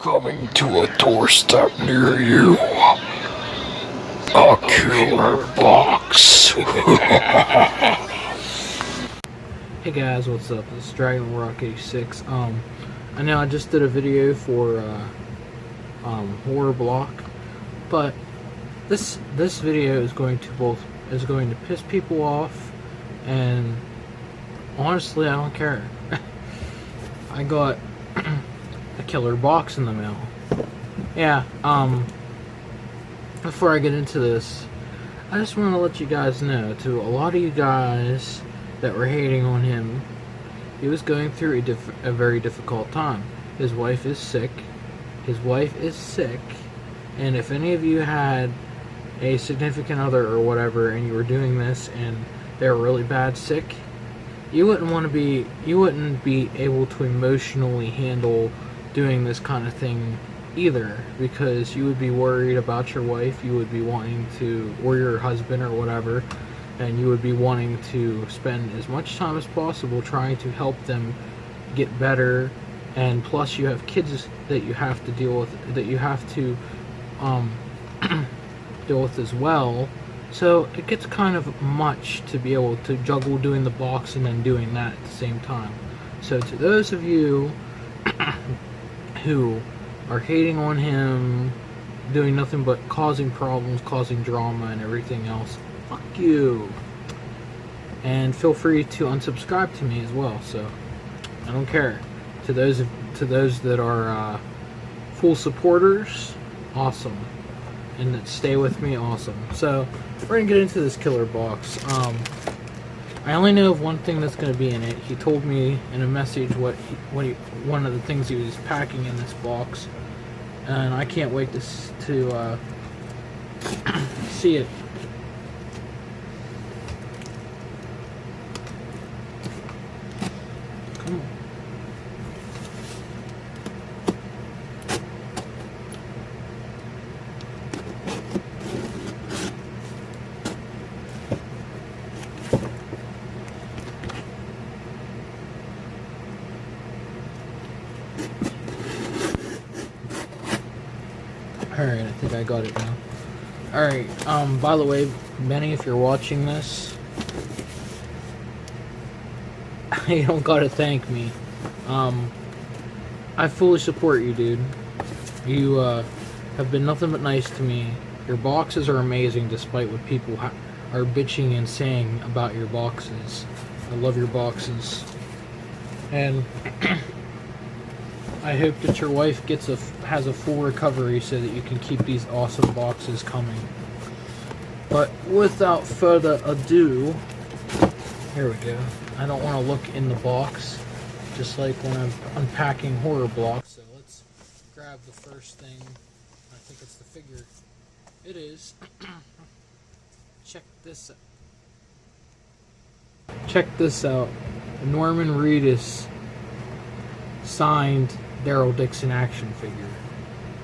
Coming to a doorstep near you. A killer box. Hey guys, what's up? This is Dragon Rock 86. I know I just did a video for Horror Block, but this video is going to piss people off, and honestly, I don't care. I got a killer box in the mail. Yeah. Before I get into this, I just want to let you guys know, to a lot of you guys that were hating on him, he was going through a very difficult time. His wife is sick. And if any of you had a significant other or whatever, and you were doing this and they're really bad sick, you wouldn't be able to emotionally handle doing this kind of thing either, because you would be worried about your wife, you would be wanting to, or your husband or whatever, and you would be wanting to spend as much time as possible trying to help them get better, and plus you have kids that you have to deal with, that you have to deal with as well. So it gets kind of much to be able to juggle doing the box and then doing that at the same time. So to those of you who are hating on him, doing nothing but causing problems, causing drama and everything else, fuck you. And feel free to unsubscribe to me as well, so I don't care. To those that are full supporters, awesome. And that stay with me, awesome. So we're gonna get into this killer box. I only know of one thing that's gonna be in it. He told me in a message one of the things he was packing in this box, and I can't wait to see it. Come on. Alright, I think I got it now. Alright, by the way, Benny, if you're watching this, you don't gotta thank me. I fully support you, dude. You, have been nothing but nice to me. Your boxes are amazing, despite what people are bitching and saying about your boxes. I love your boxes. And I hope that your wife has a full recovery so that you can keep these awesome boxes coming. But without further ado, here we go. I don't want to look in the box, just like when I'm unpacking Horror Blocks. So let's grab the first thing. I think it's the figure. It is. Check this out. Check this out. Norman Reedus signed Daryl Dixon action figure.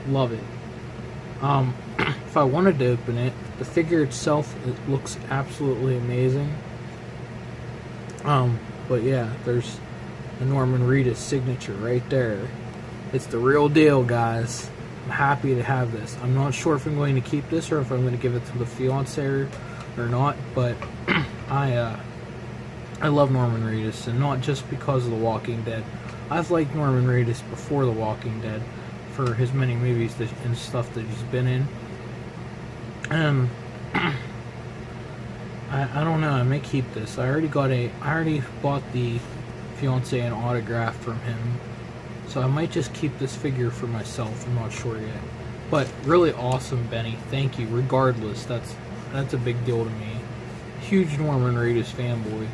Love it. If I wanted to open it, the figure itself, it looks absolutely amazing. But yeah, there's the Norman Reedus signature right there. It's the real deal, guys. I'm happy to have this. I'm not sure if I'm going to keep this or if I'm going to give it to the fiance or not, but I love Norman Reedus, and not just because of The Walking Dead. I've liked Norman Reedus before The Walking Dead for his many movies and stuff that he's been in. I don't know, I may keep this. I already bought the fiance an autograph from him, so I might just keep this figure for myself. I'm not sure yet. But really awesome, Benny. Thank you. Regardless, that's a big deal to me. Huge Norman Reedus fanboy.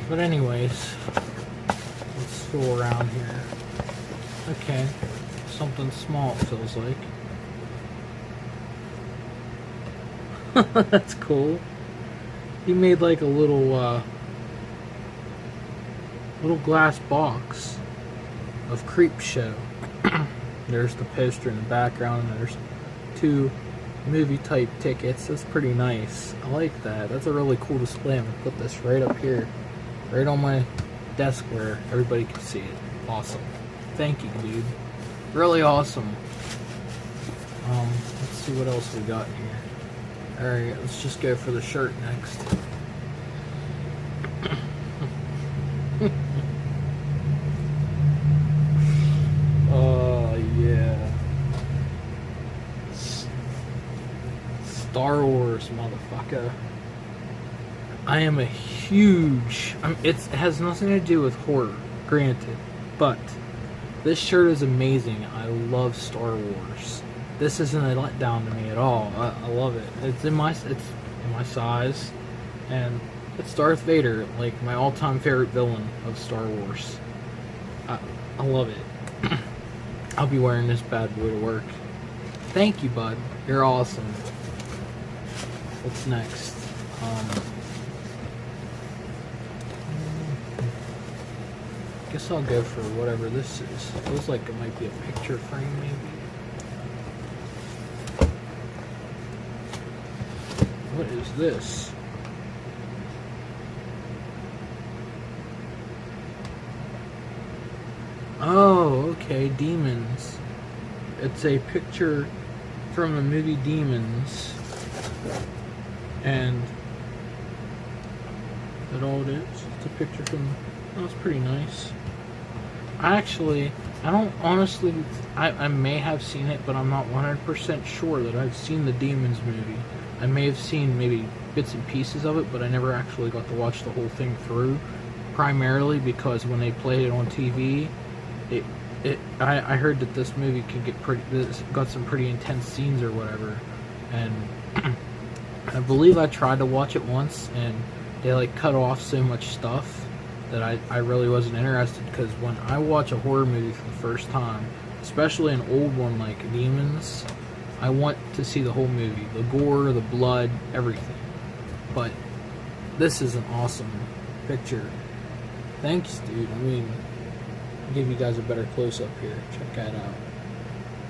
But anyways, let's go around here. Okay, something small, it feels like. That's cool. He made like a little glass box of Creepshow. There's the poster in the background, and there's 2 movie type tickets. That's pretty nice. I like that. That's a really cool display. I'm gonna put this right up here, right on my desk where everybody can see it. Awesome. Thank you, dude. Really awesome. Let's see what else we got here. Alright, let's just go for the shirt next. Oh, yeah. Star Wars, motherfucker. I am a huge... it has nothing to do with horror, granted. But this shirt is amazing. I love Star Wars. This isn't a letdown to me at all. I love it. It's in my size, and it's Darth Vader, like my all-time favorite villain of Star Wars. I love it. I'll be wearing this bad boy to work. Thank you, bud. You're awesome. What's next? Guess I'll go for whatever this is. Feels like it might be a picture frame, maybe. What is this? Oh, okay, Demons. It's a picture from the movie Demons. And that all it is? It's a picture from... Oh, it's pretty nice. I don't honestly... I may have seen it, but I'm not 100% sure that I've seen the Demons movie. I may have seen maybe bits and pieces of it, but I never actually got to watch the whole thing through. Primarily because when they played it on TV, I heard that this movie could get got some pretty intense scenes or whatever, and I believe I tried to watch it once, and they like cut off so much stuff that I really wasn't interested. Because when I watch a horror movie for the first time, especially an old one like Demons, I want to see the whole movie, the gore, the blood, everything. But this is an awesome picture. Thanks, dude. I mean, I'll give you guys a better close-up here. Check that out.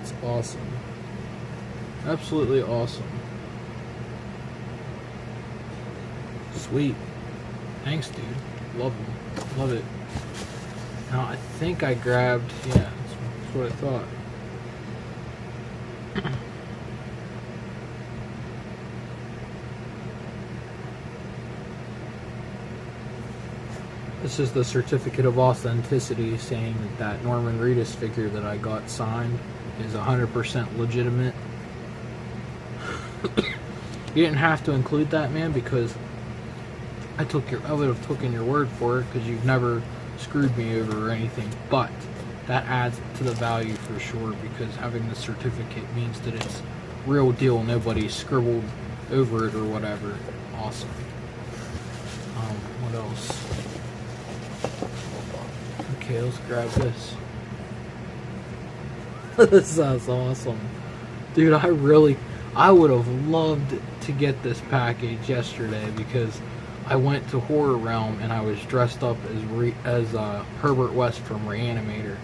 It's awesome. Absolutely awesome. Sweet. Thanks, dude. Love them. Love it. Now, I think I grabbed... Yeah, that's what I thought. This is the certificate of authenticity saying that Norman Reedus figure that I got signed is 100% legitimate. You didn't have to include that, man, because I would have taken your word for it, because you've never screwed me over or anything. But that adds to the value for sure, because having the certificate means that it's real deal. Nobody scribbled over it or whatever. Awesome. What else? Okay, let's grab this. This sounds awesome. Dude, I would have loved to get this package yesterday, because I went to Horror Realm and I was dressed up as Herbert West from Reanimator.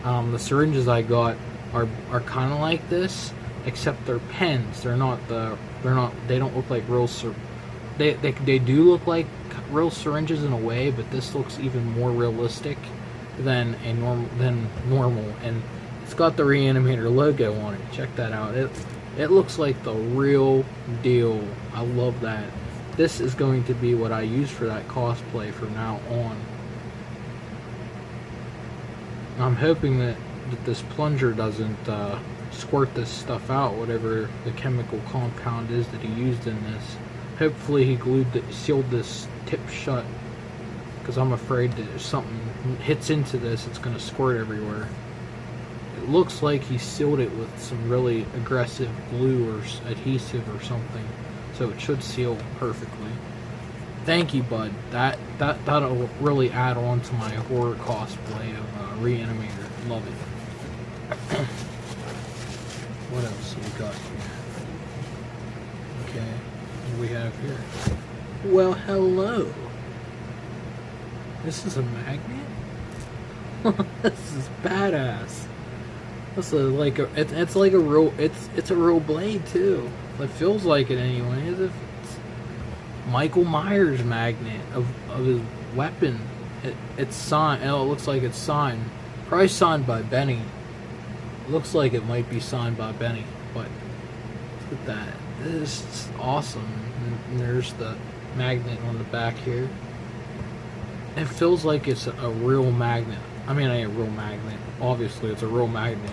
The syringes I got are kind of like this, except they're pens. They don't look like real they do look like real syringes in a way, but this looks even more realistic than normal, and it's got the Reanimator logo on it. Check that out. It looks like the real deal. I love that. This is going to be what I use for that cosplay from now on. I'm hoping that this plunger doesn't squirt this stuff out, whatever the chemical compound is that he used in this. Hopefully he sealed this tip shut, because I'm afraid that if something hits into this, it's going to squirt everywhere. It looks like he sealed it with some really aggressive glue or adhesive or something, so it should seal perfectly. Thank you, bud. That'll really add on to my horror cosplay of Reanimator. Love it. What else we got here? Okay, what do we have here? Well, hello. This is a magnet? This is badass. This is like it's like a real it's a real blade too. It feels like it anyway, as if it's Michael Myers magnet of his weapon. It's signed. Oh, it looks like it's signed Probably signed by Benny. Looks like it might be signed by Benny, but look at that. This is awesome. And there's the magnet on the back here. It feels like it's a real magnet. I mean, a real magnet. Obviously, it's a real magnet.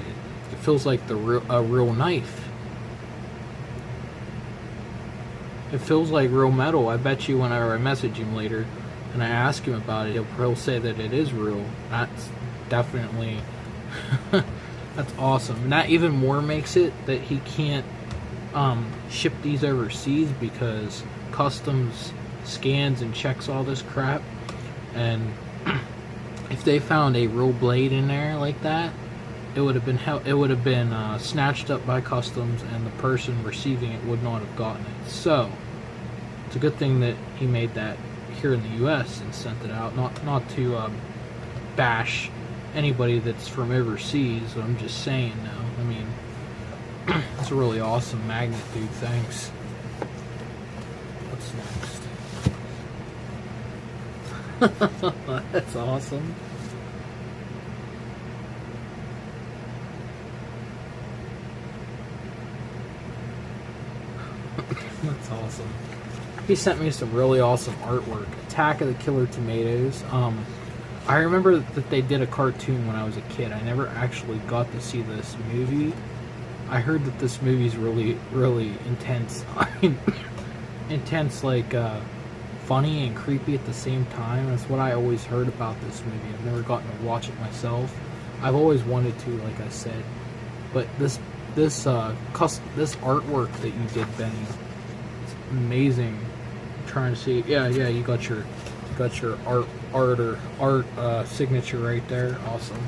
It feels like a real knife. It feels like real metal. I bet you whenever I message him later and I ask him about it, he'll say that it is real. That's definitely... that's awesome. And that even more makes it that he can't ship these overseas because customs scans and checks all this crap. And if they found a real blade in there like that, it would have been snatched up by customs, and the person receiving it would not have gotten it. So it's a good thing that he made that here in the U.S. and sent it out. Not to bash anybody that's from overseas. I'm just saying, though. I mean, it's a really awesome magnet, dude. Thanks. What's next? That's awesome. That's awesome. He sent me some really awesome artwork. Attack of the Killer Tomatoes. I remember that they did a cartoon when I was a kid. I never actually got to see this movie. I heard that this movie's really, really intense. I mean, intense, like, funny and creepy at the same time. That's what I always heard about this movie. I've never gotten to watch it myself. I've always wanted to, like I said. But this artwork that you did, Benny, it's amazing. I'm trying to see. Yeah, you got your art signature right there. Awesome.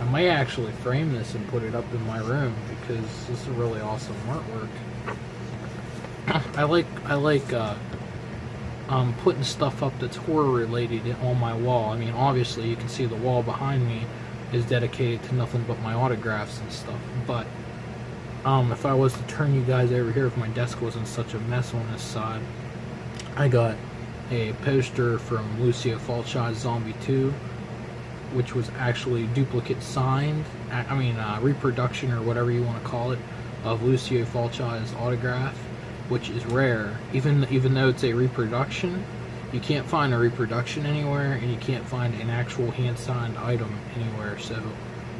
I might actually frame this and put it up in my room because this is really awesome artwork. I like putting stuff up that's horror related on my wall. I mean, obviously you can see the wall behind me is dedicated to nothing but my autographs and stuff, but if I was to turn you guys over here, if my desk wasn't such a mess on this side, I got a poster from Lucio Fulci's Zombie 2, which was actually duplicate signed, reproduction or whatever you want to call it, of Lucio Fulci's autograph, which is rare. Even though it's a reproduction, you can't find a reproduction anywhere, and you can't find an actual hand-signed item anywhere, so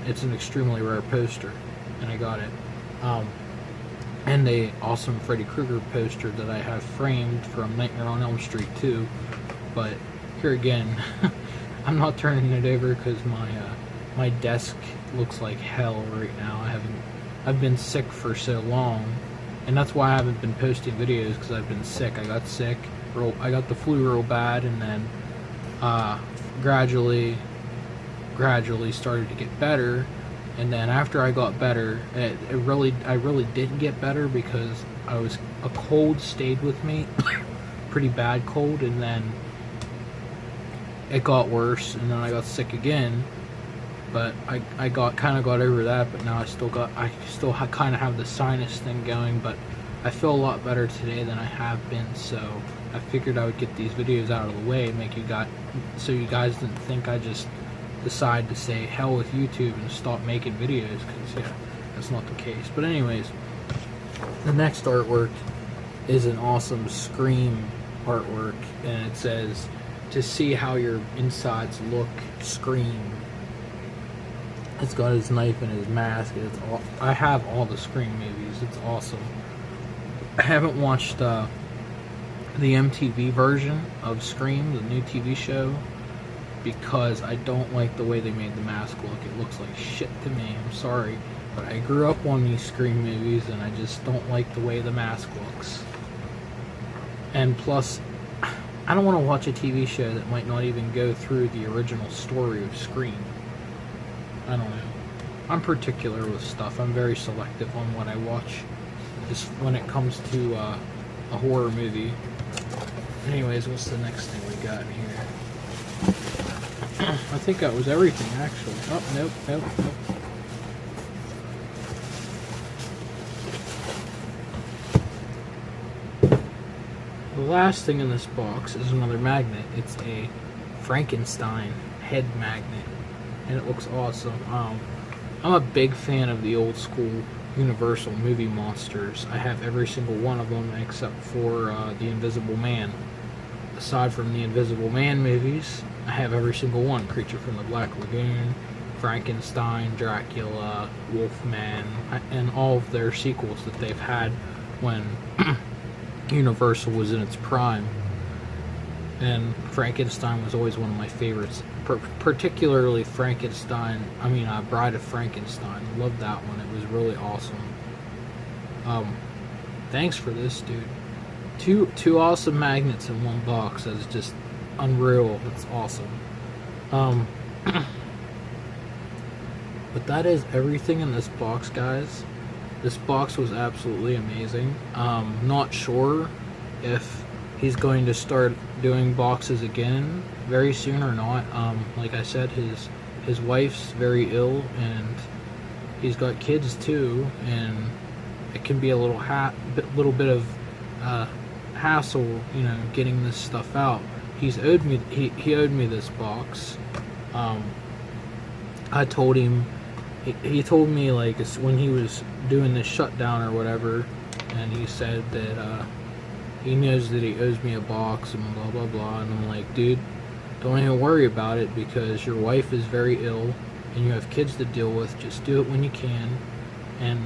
it's an extremely rare poster, and I got it. And a awesome Freddy Krueger poster that I have framed from Nightmare on Elm Street 2, but here again, I'm not turning it over because my desk looks like hell right now. I've been sick for so long, and that's why I haven't been posting videos, because I've been sick. I got sick. I got the flu real bad, and then gradually started to get better. And then after I got better, I really didn't get better because a cold stayed with me, pretty bad cold, and then it got worse, and then I got sick again. But I kind of got over that, but now I still kind of have the sinus thing going, but I feel a lot better today than I have been, so I figured I would get these videos out of the way and so you guys didn't think I just decide to say hell with YouTube and stop making videos, because yeah, that's not the case. But anyways, the next artwork is an awesome Scream artwork, and it says, "To see how your insides look, Scream." It's got his knife and his mask. I have all the Scream movies. It's awesome. I haven't watched the MTV version of Scream, the new TV show, because I don't like the way they made the mask look. It looks like shit to me. I'm sorry, but I grew up on these Scream movies, and I just don't like the way the mask looks. And plus, I don't want to watch a TV show that might not even go through the original story of Scream. I don't know. I'm particular with stuff. I'm very selective on what I watch, just when it comes to a horror movie. Anyways, what's the next thing we got here? I think that was everything, actually. Oh, nope. The last thing in this box is another magnet. It's a Frankenstein head magnet. and it looks awesome. I'm a big fan of the old school Universal movie monsters. I have every single one of them except for the Invisible Man. Aside from the Invisible Man movies, I have every single one. Creature from the Black Lagoon, Frankenstein, Dracula, Wolfman, and all of their sequels that they've had when Universal was in its prime. And Frankenstein was always one of my favorites, particularly Frankenstein. Bride of Frankenstein. I loved that one. It was really awesome. Thanks for this, dude. Two awesome magnets in one box. That's just unreal. It's awesome. But that is everything in this box, guys. This box was absolutely amazing. Not sure if he's going to start doing boxes again very soon or not. Like I said, his wife's very ill, and he's got kids too, and it can be a little bit of hassle, getting this stuff out. He owed me this box. I told him. He told me, like, when he was doing this shutdown or whatever, and he said that he knows that he owes me a box and blah blah blah, and I'm like, dude, don't even worry about it, because your wife is very ill and you have kids to deal with. Just do it when you can. And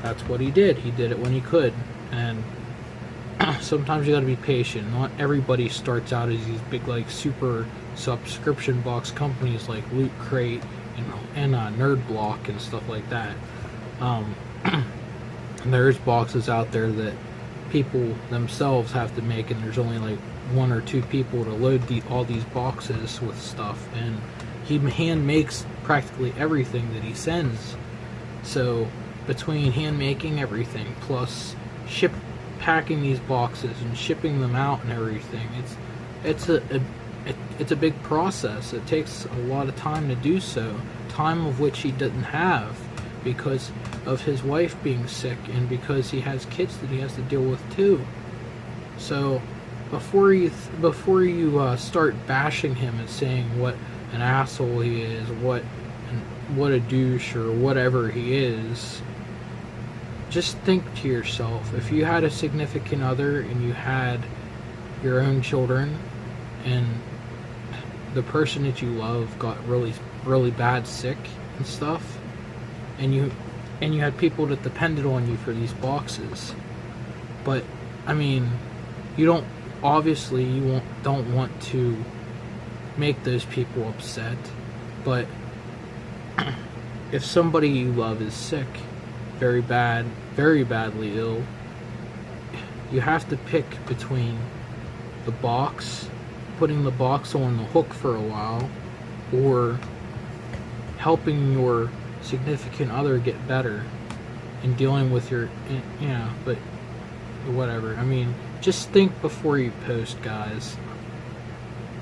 that's what he did. He did it when he could. And sometimes you gotta be patient. Not everybody starts out as these big, like, super subscription box companies like Loot Crate and Nerd Block and stuff like that. And there's boxes out there that people themselves have to make, and there's only like 1 or 2 people to load all these boxes with stuff, and he hand makes practically everything that he sends. So between hand making everything plus packing these boxes and shipping them out and everything, it's a big process. It takes a lot of time to do so, time of which he doesn't have because of his wife being sick and because he has kids that he has to deal with too. So before you start bashing him and saying what an asshole he is, what a douche or whatever he is, just think to yourself, if you had a significant other and you had your own children and the person that you love got really, really bad sick and stuff, and you had people that depended on you for these boxes, but you don't want to make those people upset, but if somebody you love is sick, very badly ill, you have to pick between the box, putting the box on the hook for a while, or helping your significant other get better and dealing with your, but whatever. Just think before you post, guys.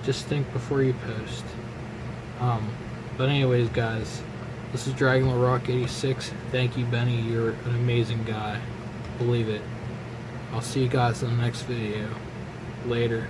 Just think before you post. But anyways, guys, this is Dragon Rock 86. Thank you, Benny. You're an amazing guy. Believe it. I'll see you guys in the next video. Later.